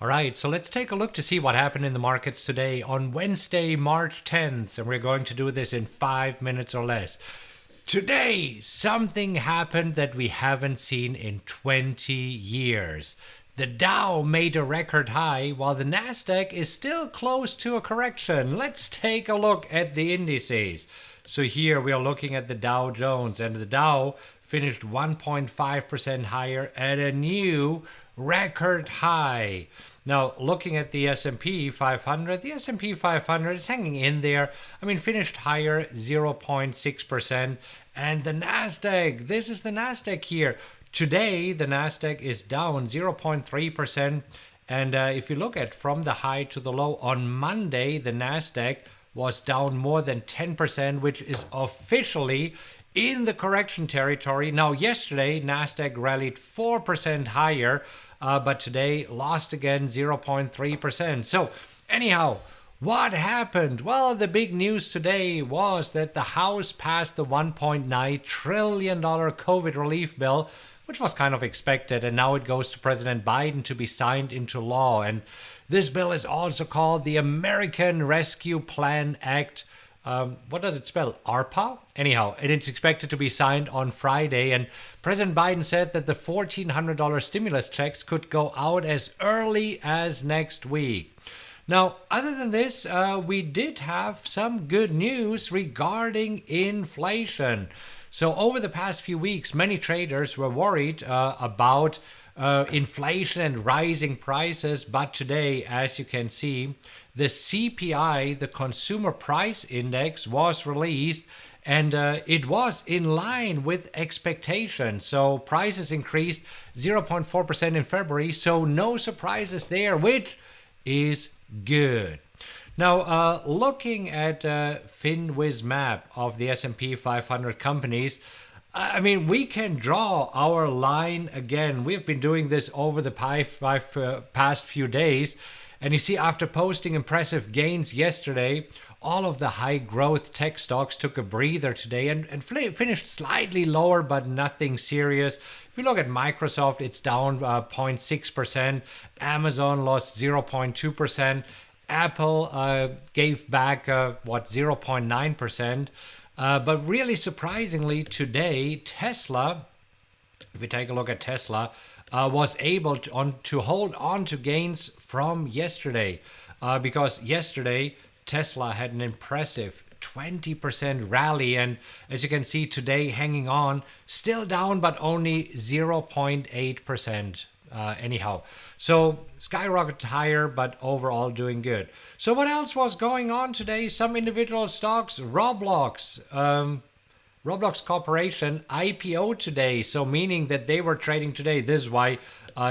All right, so let's take a look to see what happened in the markets today on Wednesday, March 10th, and we're going to do this in 5 minutes or less. Today, something happened that we haven't seen in 20 years. The Dow made a record high while the Nasdaq is still close to a correction. Let's take a look at the indices. So here we are looking at the Dow Jones, and the Dow finished 1.5% higher at a new record high. Now, looking at the S&P 500, the S&P 500 is hanging in there. I mean, finished higher 0.6%. And the Nasdaq, this is the Nasdaq here. Today, the Nasdaq is down 0.3%. And if you look at from the high to the low on Monday, the Nasdaq was down more than 10%, which is officially in the correction territory. Now, yesterday, Nasdaq rallied 4% higher, but today lost again 0.3%. So, anyhow, what happened? Well, the big news today was that the House passed the $1.9 trillion COVID relief bill, which was kind of expected, and now it goes to President Biden to be signed into law. And this bill is also called the American Rescue Plan Act. What does it spell? ARPA? Anyhow, and it's expected to be signed on Friday. And President Biden said that the $1,400 stimulus checks could go out as early as next week. Now, other than this, we did have some good news regarding inflation. So over the past few weeks, many traders were worried about inflation and rising prices. But today, as you can see, the CPI, the Consumer Price Index, was released, and it was in line with expectations. So prices increased 0.4% in February, so no surprises there, which is good. Now, looking at FinWiz map of the S&P 500 companies, I mean, we can draw our line again. We've been doing this over the past few days. And you see, after posting impressive gains yesterday, all of the high growth tech stocks took a breather today and finished slightly lower, but nothing serious. If you look at Microsoft, it's down 0.6%. Amazon lost 0.2%. Apple gave back 0.9%. But really surprisingly today, Tesla, if we take a look at Tesla, was able to hold on to gains from yesterday, because yesterday Tesla had an impressive 20% rally, and as you can see today, hanging on, still down but only 0.8%. Anyhow, so skyrocketed higher, but overall doing good. So what else was going on today? Some individual stocks. Roblox Corporation IPO today, so meaning that they were trading today. This is why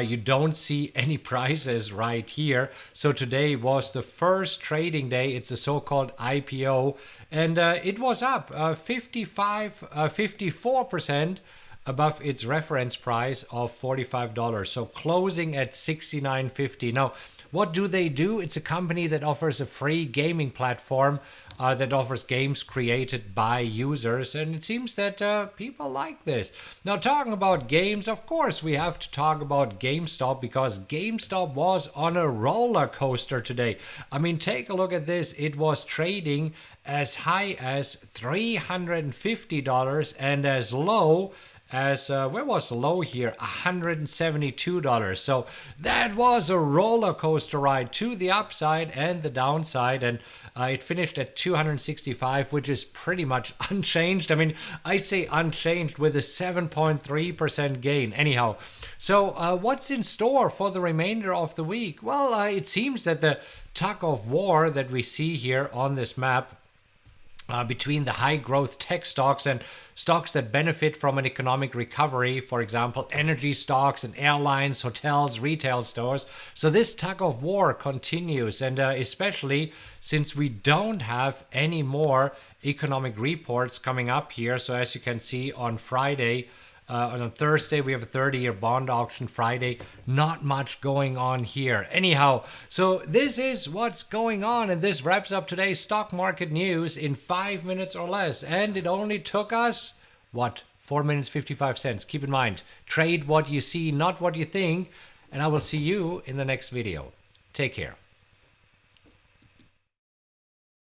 you don't see any prices right here. So today was the first trading day. It's a so-called IPO, and it was up 54% above its reference price of $45. So closing at $69.50. Now, what do? It's a company that offers a free gaming platform that offers games created by users, and it seems that people like this. Now, talking about games, of course, we have to talk about GameStop, because GameStop was on a roller coaster today. I mean, take a look at this. It was trading as high as $350 and as low as, where was the low here? $172. So that was a roller coaster ride to the upside and the downside. And it finished at 265, which is pretty much unchanged. I mean, I say unchanged with a 7.3% gain. Anyhow, so what's in store for the remainder of the week? Well, it seems that the tug of war that we see here on this map between the high growth tech stocks and stocks that benefit from an economic recovery, for example, energy stocks and airlines, hotels, retail stores. So this tug of war continues, and especially since we don't have any more economic reports coming up here. So as you can see on Friday, on Thursday, we have a 30-year bond auction. Friday, not much going on here. Anyhow, so this is what's going on, and this wraps up today's stock market news in 5 minutes or less. And it only took us, 4 minutes 55 cents. Keep in mind, trade what you see, not what you think. and I will see you in the next video. Take care.